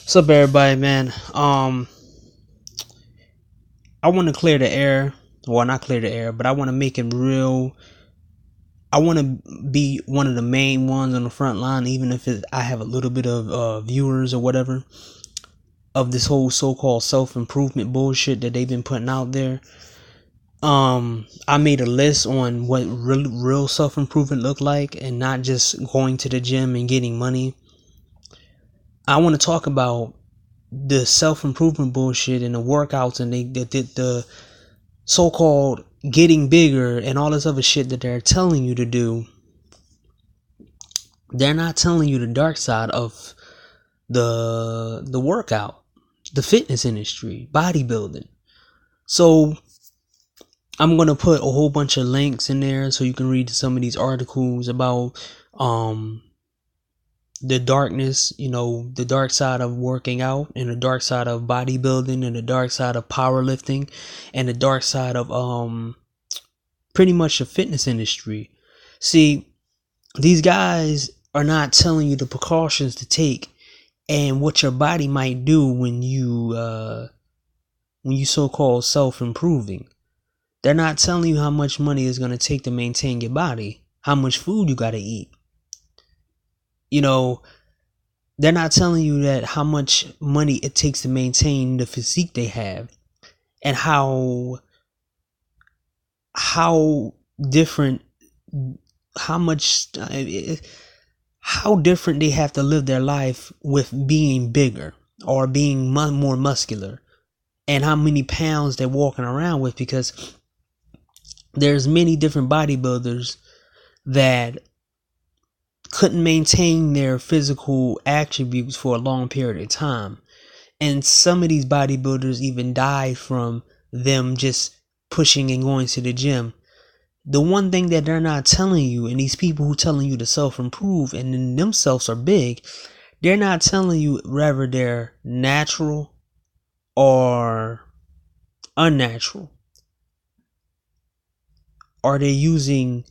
What's up, everybody, man? I want to clear the air. Well, not clear the air, but I want to make it real. I want to be one of the main ones on the front line, even if I have a little bit of viewers or whatever of this whole so-called self-improvement bullshit that they've been putting out there. I made a list on what real self-improvement look like, and not just going to the gym and getting money. I want to talk about the self-improvement bullshit and the workouts and the so-called getting bigger and all this other shit that they're telling you to do. They're not telling you the dark side of the workout, the fitness industry, bodybuilding. So I'm going to put a whole bunch of links in there so you can read some of these articles about the darkness, the dark side of working out, and the dark side of bodybuilding, and the dark side of powerlifting, and the dark side of pretty much the fitness industry. See, these guys are not telling you the precautions to take and what your body might do when you so-called self-improving. They're not telling you how much money it's going to take to maintain your body, how much food you got to eat. They're not telling you that how much money it takes to maintain the physique they have, and how different they have to live their life with being bigger or being more muscular, and how many pounds they're walking around with, because there's many different bodybuilders that couldn't maintain their physical attributes for a long period of time. And some of these bodybuilders even died from them just pushing and going to the gym. The one thing that they're not telling you, and these people who telling you to self-improve and then themselves are big, they're not telling you whether they're natural or unnatural. Are they using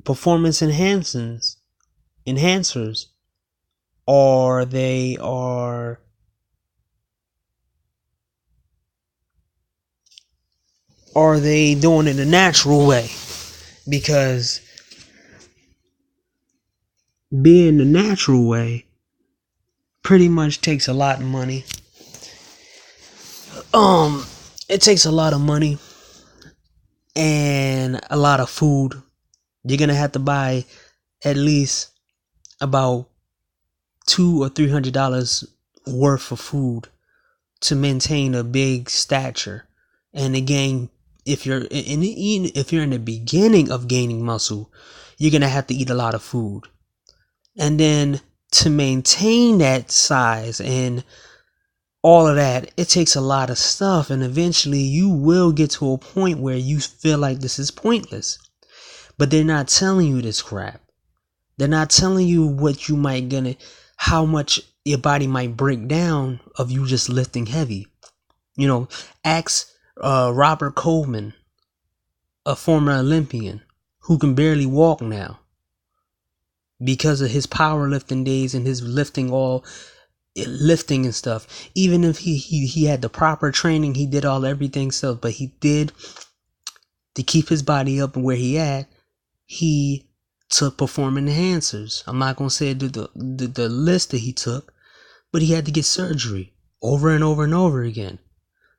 performance enhancers, or are they doing it a natural way? Because being the natural way pretty much takes a lot of money. It takes a lot of money and a lot of food. You're gonna have to buy at least about $200 or $300 worth of food to maintain a big stature. And again, if you're in the beginning of gaining muscle, you're gonna have to eat a lot of food, and then to maintain that size and all of that, it takes a lot of stuff, and eventually you will get to a point where you feel like this is pointless. But they're not telling you this crap. They're not telling you what you how much your body might break down of you just lifting heavy. Ask Robert Coleman, a former Olympian who can barely walk now because of his powerlifting days and his lifting and stuff. Even if he had the proper training, he did everything stuff, but he did, to keep his body up and where he at, he took performance enhancers. I'm not gonna say the list that he took, but he had to get surgery over and over and over again.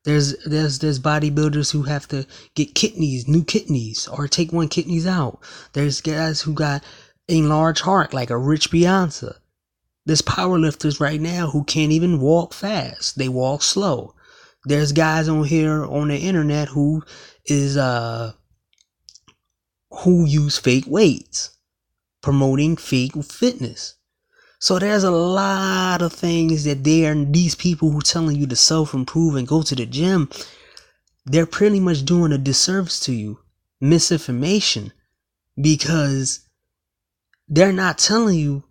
There's bodybuilders who have to get new kidneys, or take one kidneys out. There's guys who got enlarged heart, like a Rich Beyonce. There's powerlifters right now who can't even walk fast. They walk slow. There's guys on here on the internet who use fake weights, promoting fake fitness. So there's a lot of things that these people who telling you to self-improve and go to the gym, they're pretty much doing a disservice to you. Misinformation. Because they're not telling you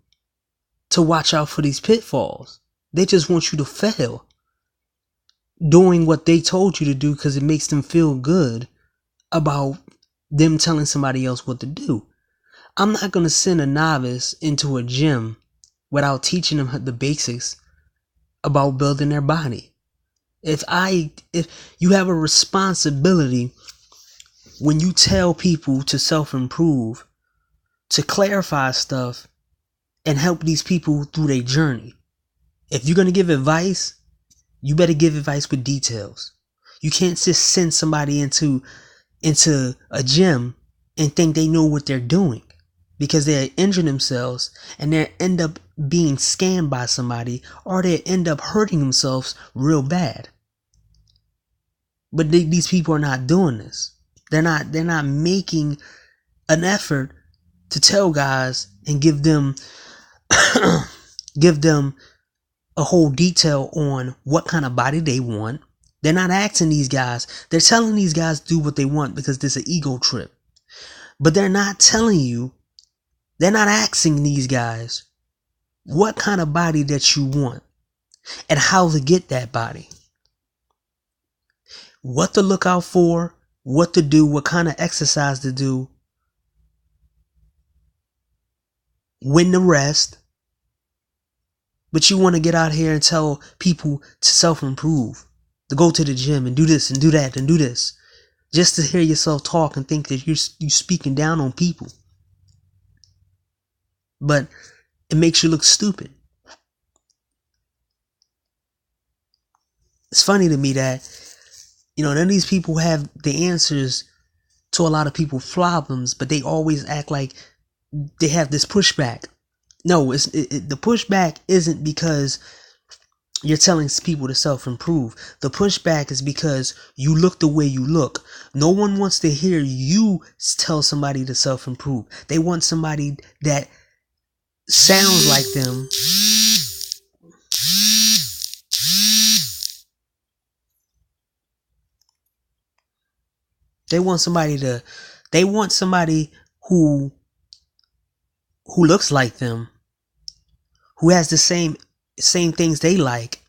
to watch out for these pitfalls. They just want you to fail doing what they told you to do, because it makes them feel good about them telling somebody else what to do. I'm not going to send a novice into a gym without teaching them the basics about building their body. If you have a responsibility when you tell people to self-improve, to clarify stuff and help these people through their journey. If you're going to give advice, you better give advice with details. You can't just send somebody into a gym and think they know what they're doing, because they'll injure themselves and they'll end up being scammed by somebody, or they'll end up hurting themselves real bad. But these people are not doing this. They're not making an effort to tell guys and give them a whole detail on what kind of body they want. They're not asking these guys. They're telling these guys to do what they want because this is an ego trip. But they're not telling you, they're not asking these guys what kind of body that you want and how to get that body. What to look out for, what to do, what kind of exercise to do, when to rest. But you want to get out here and tell people to self-improve, to go to the gym and do this and do that and do this, just to hear yourself talk and think that you're speaking down on people. But it makes you look stupid. It's funny to me that, none of these people have the answers to a lot of people's problems, but they always act like they have this pushback. No, the pushback isn't because you're telling people to self-improve. The pushback is because you look the way you look. No one wants to hear you tell somebody to self-improve. They want somebody that sounds like them. They want somebody who looks like them, who has the same things they like,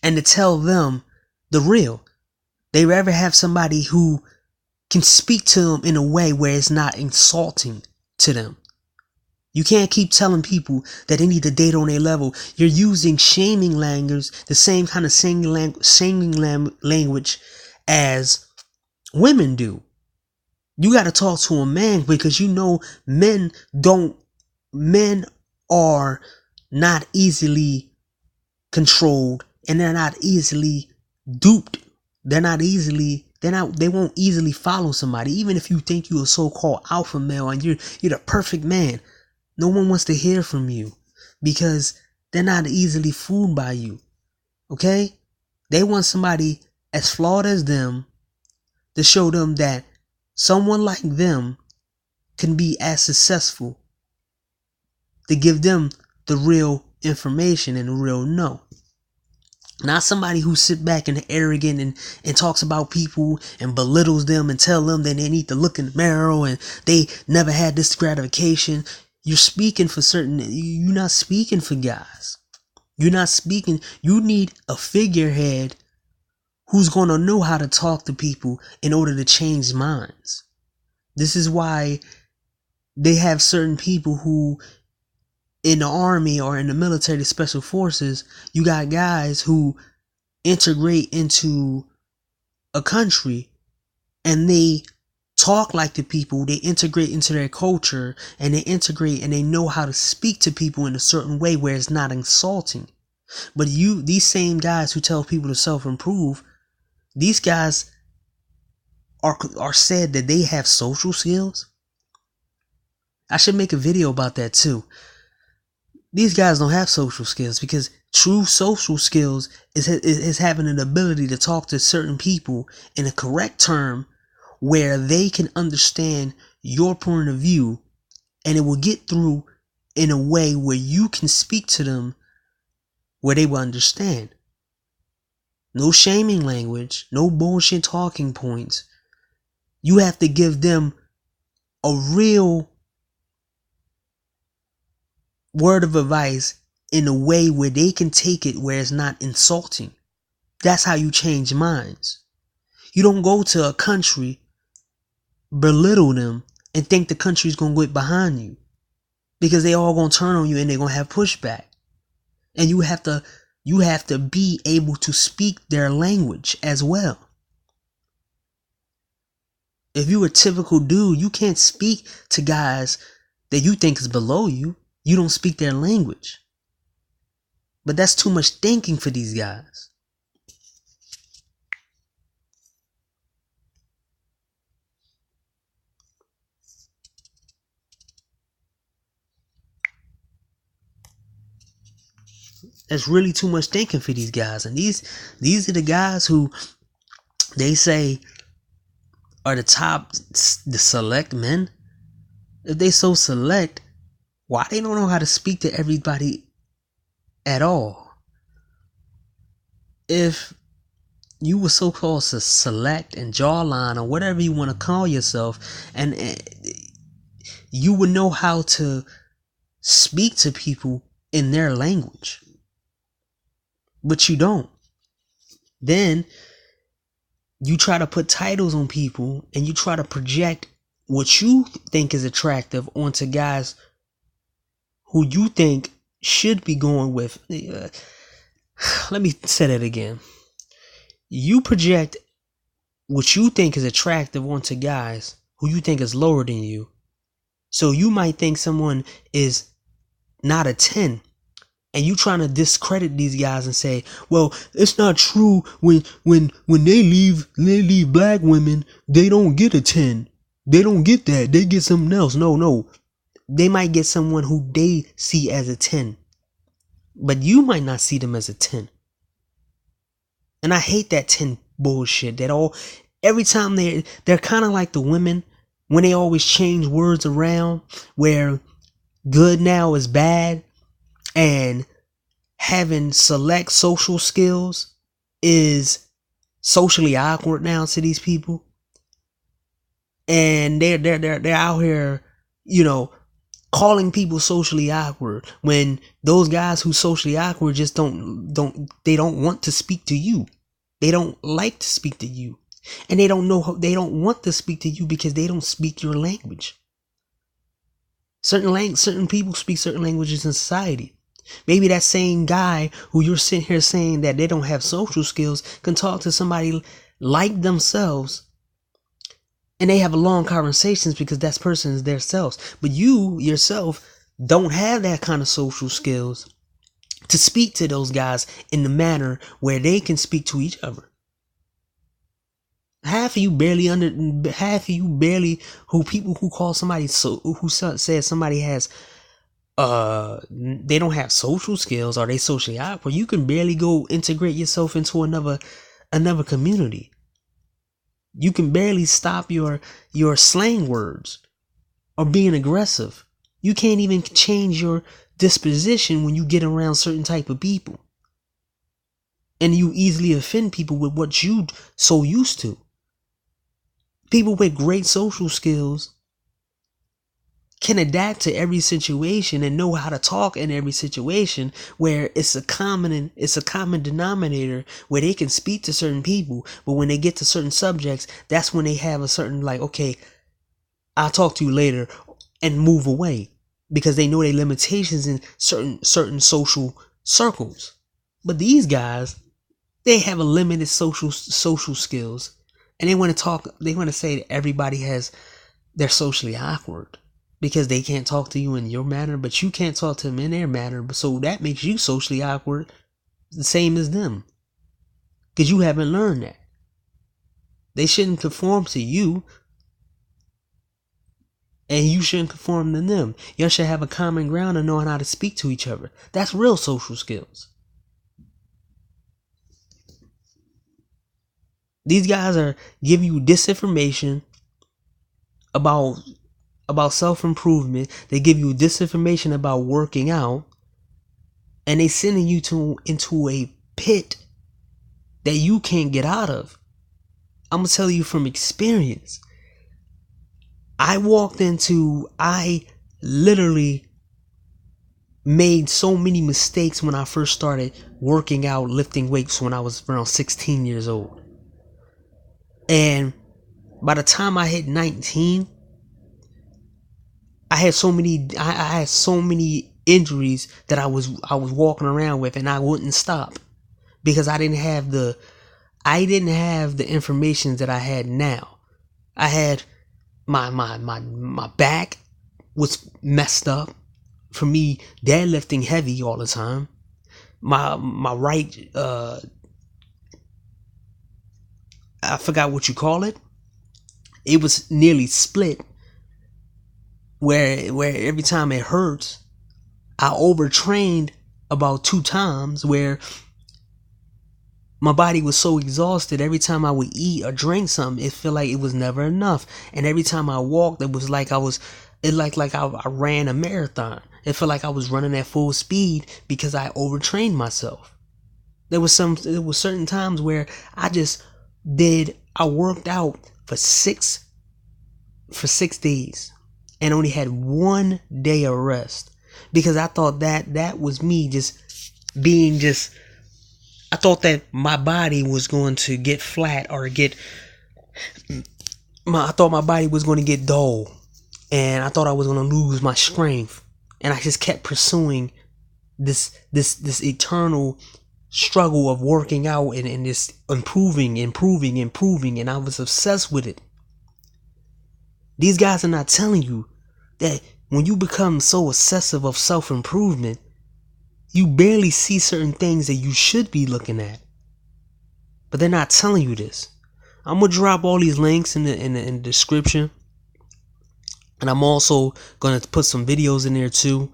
and to tell them the real. They rather have somebody who can speak to them in a way where it's not insulting to them. You can't keep telling people that they need to date on their level. You're using shaming language, the same kind of shaming language as women do. You got to talk to a man, because men are not easily controlled, and they're not easily duped. They won't easily follow somebody. Even if you think you're a so-called alpha male and you're the perfect man, no one wants to hear from you because they're not easily fooled by you. Okay? They want somebody as flawed as them to show them that someone like them can be as successful, to give them the real information and the real no. Not somebody who sit back and arrogant and talks about people and belittles them and tell them that they need to look in the mirror and they never had this gratification. You're speaking for certain. You're not speaking for guys. You're not speaking. You need a figurehead who's going to know how to talk to people in order to change minds. This is why they have certain people who, in the army or in the military special forces, you got guys who integrate into a country and they talk like the people. They integrate into their culture and they integrate and they know how to speak to people in a certain way where it's not insulting. But these same guys who tell people to self-improve, these guys are said that they have social skills. I should make a video about that too. These guys don't have social skills, because true social skills is having an ability to talk to certain people in a correct term where they can understand your point of view, and it will get through in a way where you can speak to them where they will understand. No shaming language, no bullshit talking points. You have to give them a real word of advice in a way where they can take it where it's not insulting. That's how you change minds. You don't go to a country, belittle them, and think the country's going to get behind you, because they all going to turn on you and they're going to have pushback. And you have to you have to be able to speak their language as well. If you're a typical dude, you can't speak to guys that you think is below you. You don't speak their language. But that's too much thinking for these guys. That's really too much thinking for these guys. And these are the guys who they say are the select men. If they so select, why they don't know how to speak to everybody at all? If you were so-called select and jawline or whatever you want to call yourself, and you would know how to speak to people in their language, but you don't. Then you try to put titles on people and you try to project what you think is attractive onto guys who you think should be going with. Let me say that again. You project what you think is attractive onto guys who you think is lower than you. So you might think someone is not a 10, and you trying to discredit these guys and say, well, it's not true. When they leave black women, they don't get a 10. They don't get that. They get something else. No. They might get someone who they see as a 10, but you might not see them as a 10. And I hate that 10 bullshit. Every time they're kind of like the women when they always change words around, where good now is bad and having select social skills is socially awkward now to these people. And they're out here, calling people socially awkward when those guys who socially awkward just don't want to speak to you. They don't like to speak to you. And they don't want to speak to you because they don't speak your language. Certain people speak certain languages in society. Maybe that same guy who you're sitting here saying that they don't have social skills can talk to somebody like themselves, and they have long conversations because that person is their selves. But you yourself don't have that kind of social skills to speak to those guys in the manner where they can speak to each other. Half of you barely who people who call somebody who says somebody has they don't have social skills or they socially awkward. You can barely go integrate yourself into another community. You can barely stop your slang words or being aggressive. You can't even change your disposition when you get around certain type of people. And you easily offend people with what you so used to. People with great social skills can adapt to every situation and know how to talk in every situation, where it's a common denominator where they can speak to certain people. But when they get to certain subjects, that's when they have a certain okay, I'll talk to you later, and move away because they know their limitations in certain social circles. But these guys, they have a limited social skills, and they want to say that they're socially awkward because they can't talk to you in your manner, but you can't talk to them in their manner. So that makes you socially awkward, the same as them, because you haven't learned that. They shouldn't conform to you, and you shouldn't conform to them. Y'all should have a common ground and knowing how to speak to each other. That's real social skills. These guys are giving you disinformation about self-improvement. They give you disinformation about working out, and they sending you into a pit that you can't get out of. I'm gonna tell you from experience. I literally made so many mistakes when I first started working out, lifting weights when I was around 16 years old. And by the time I hit 19, I had so many injuries that I was walking around with, and I wouldn't stop because I didn't have the information that I had now. I had my back was messed up for me deadlifting heavy all the time. My right I forgot what you call it. It was nearly split where every time it hurts, I overtrained about 2 times where my body was so exhausted. Every time I would eat or drink something, it felt like it was never enough. And every time I walked, it was like I ran a marathon. It felt like I was running at full speed because I overtrained myself. There was certain times where I worked out for 6 days and only had 1 day of rest because I thought that was me I thought that my body was going to get flat or I thought my body was going to get dull, and I thought I was going to lose my strength, and I just kept pursuing this eternal struggle of working out and this improving, and I was obsessed with it. These guys are not telling you that when you become so obsessive of self-improvement, you barely see certain things that you should be looking at. But they're not telling you this. I'm going to drop all these links in the description. And I'm also going to put some videos in there too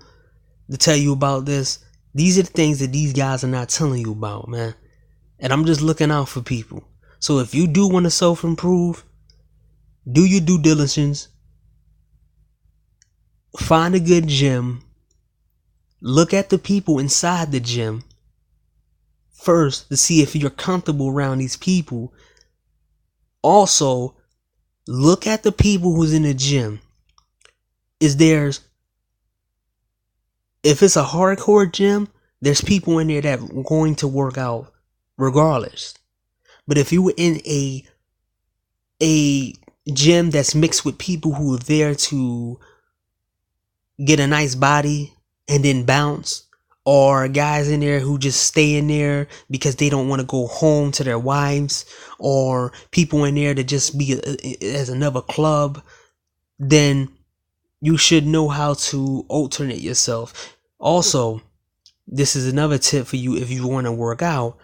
to tell you about this. These are the things that these guys are not telling you about, man. And I'm just looking out for people. So if you do want to self-improve, do your due diligence. Find a good gym. Look at the people inside the gym first to see if you're comfortable around these people. Also, look at the people who's in the gym. If it's a hardcore gym, there's people in there that are going to work out regardless. But if you were in a gym that's mixed with people who are there to get a nice body and then bounce, or guys in there who just stay in there because they don't want to go home to their wives, or people in there to just be as another club, then you should know how to alternate yourself. Also, this is another tip for you if you want to work out.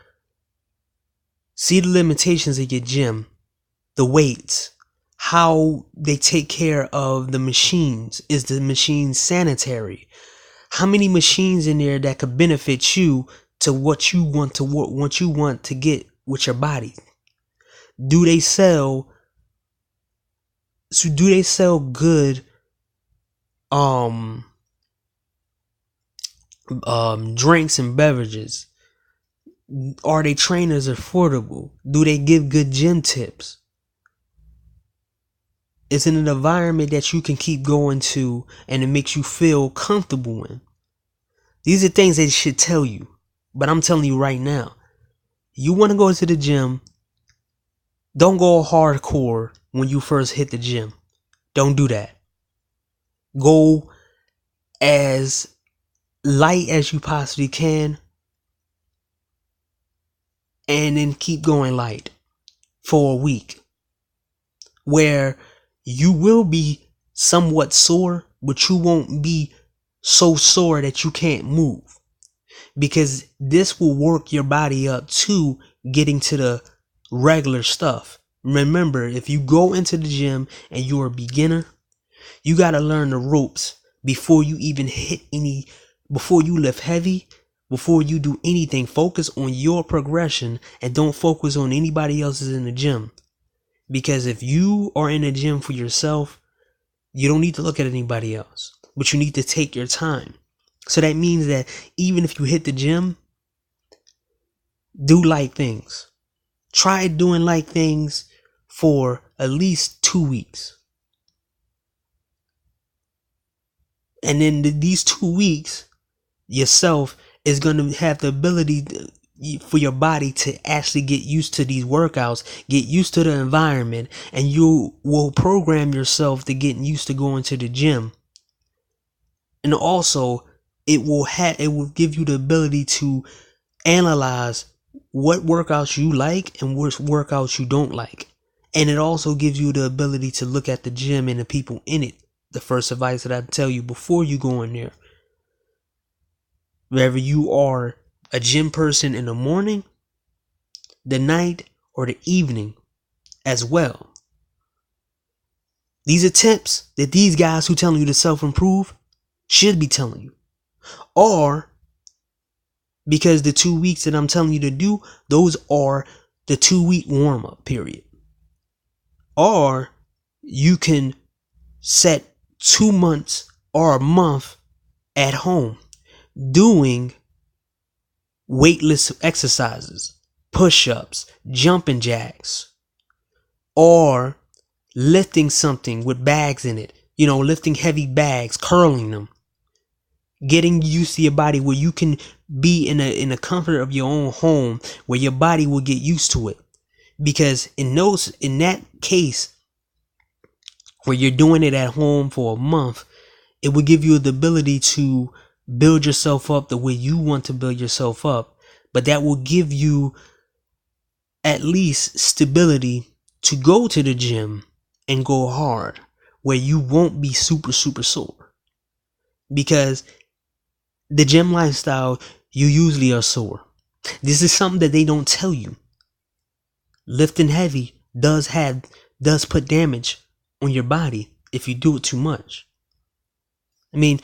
See the limitations of your gym, the weights, how they take care of the machines. Is the machine sanitary? How many machines in there that could benefit you to what you want to get with your body? Do they sell good drinks and beverages? Are they trainers affordable? Do they give good gym tips? It's in an environment that you can keep going to and it makes you feel comfortable in. These are things they should tell you. But I'm telling you right now, you want to go to the gym, don't go hardcore when you first hit the gym. Don't do that. Go as light as you possibly can and then keep going light for a week, where you will be somewhat sore, but you won't be so sore that you can't move, because this will work your body up to getting to the regular stuff. Remember, if you go into the gym and you're a beginner, you got to learn the ropes before you even before you lift heavy, before you do anything. Focus on your progression and don't focus on anybody else's in the gym. Because if you are in a gym for yourself, you don't need to look at anybody else, but you need to take your time. So that means that even if you hit the gym, do light things. Try doing light things for at least 2 weeks. And then these 2 weeks, yourself is going to have the ability for your body to actually get used to these workouts, get used to the environment, and you will program yourself to get used to going to the gym. And also, it will give you the ability to analyze what workouts you like and what workouts you don't like. And it also gives you the ability to look at the gym and the people in it. The first advice that I tell you before you go in there. Whether you are a gym person in the morning, the night, or the evening as well. These are tips that these guys who telling you to self-improve should be telling you. Or because the 2 weeks that I'm telling you to do, those are the 2-week warm-up period. Or you can set 2 months or a month at home doing weightless exercises, push-ups, jumping jacks, or lifting something with bags in it. You know, lifting heavy bags, curling them. Getting used to your body where you can be in the comfort of your own home where your body will get used to it. Because in that case where you're doing it at home for a month, it will give you the ability to build yourself up the way you want to build yourself up. But that will give you at least stability to go to the gym and go hard where you won't be super sore. Because the gym lifestyle, you usually are sore. This is something that they don't tell you. Lifting heavy does put damage on your body if you do it too much. I mean,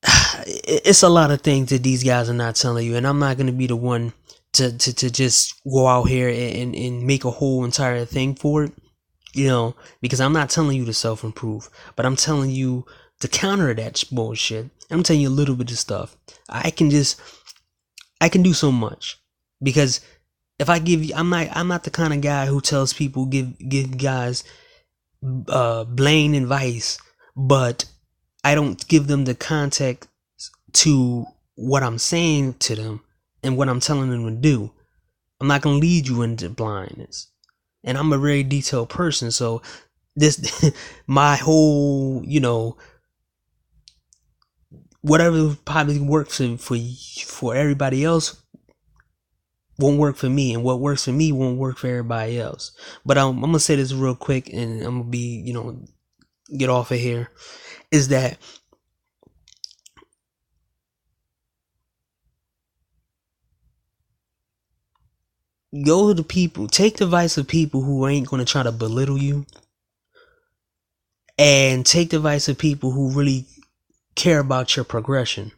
it's a lot of things that these guys are not telling you, and I'm not going to be the one to just go out here and make a whole entire thing for it, you know, because I'm not telling you to self-improve, but I'm telling you to counter that bullshit. I'm telling you a little bit of stuff. I can do so much, because if I give you, I'm not the kind of guy who tells people give guys plain advice, but I don't give them the context to what I'm saying to them and what I'm telling them to do. I'm not going to lead you into blindness. And I'm a very detailed person, so this my whole, you know, whatever probably works for everybody else won't work for me, and what works for me won't work for everybody else. But I'm gonna say this real quick, and I'm gonna be, you know, get off of here. Is that go to people, take the advice of people who ain't gonna try to belittle you, and take the advice of people who really care about your progression,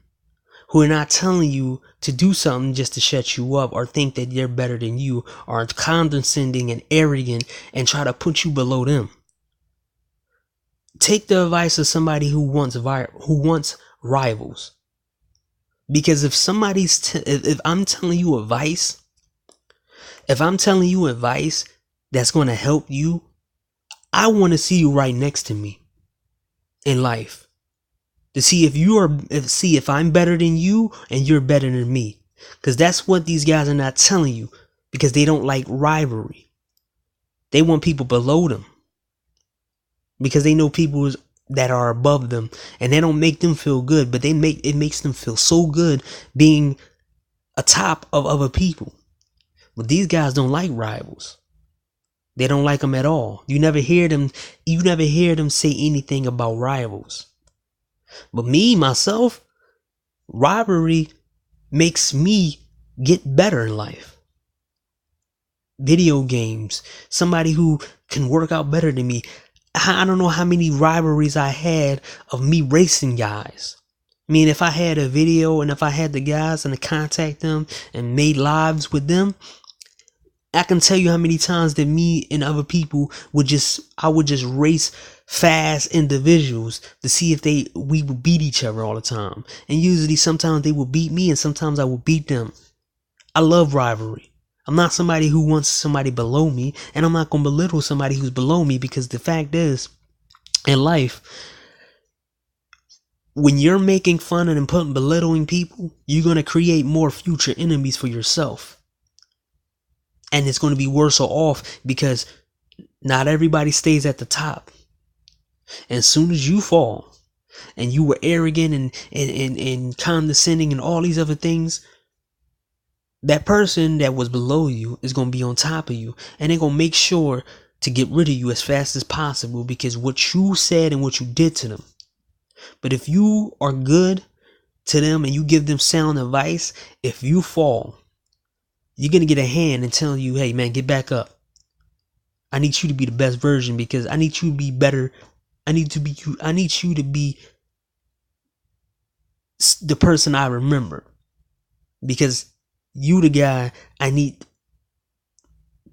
who are not telling you to do something just to shut you up or think that they're better than you, or condescending and arrogant and try to put you below them. Take the advice of somebody who wants rivals. Because if somebody's if I'm telling you advice, that's going to help you, I want to see you right next to me in life. To see if I'm better than you and you're better than me. Because that's what these guys are not telling you. Because they don't like rivalry. They want people below them. Because they know people that are above them. And they don't make them feel good. But it makes them feel so good being atop of other people. But these guys don't like rivals. They don't like them at all. You never hear them say anything about rivals. But me, myself, rivalry makes me get better in life. Video games, somebody who can work out better than me. I don't know how many rivalries I had of me racing guys. I mean, if I had a video and if I had the guys and to contact them and made lives with them, I can tell you how many times that me and other people I would just race fast individuals to see if we would beat each other all the time. And usually sometimes they will beat me and sometimes I will beat them. I love rivalry. I'm not somebody who wants somebody below me, and I'm not going to belittle somebody who's below me, because the fact is, in life, when you're making fun and belittling people, you're going to create more future enemies for yourself. And it's going to be worse off, because not everybody stays at the top. And as soon as you fall, and you were arrogant and condescending and all these other things, that person that was below you is going to be on top of you, and they're going to make sure to get rid of you as fast as possible because what you said and what you did to them. But if you are good to them and you give them sound advice, if you fall, you're going to get a hand and tell you, hey man, get back up. I need you to be the best version because I need you to be better. I need you to be the person I remember, because you the guy I need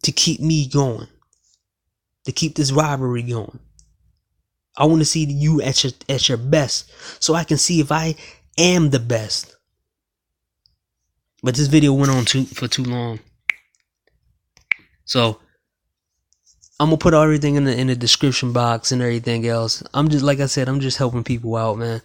to keep me going, to keep this rivalry going. I want to see you at your best so I can see if I am the best. But this video went on for too long. So I'm gonna put everything in the description box and everything else. I'm just, like I said, I'm just helping people out, man.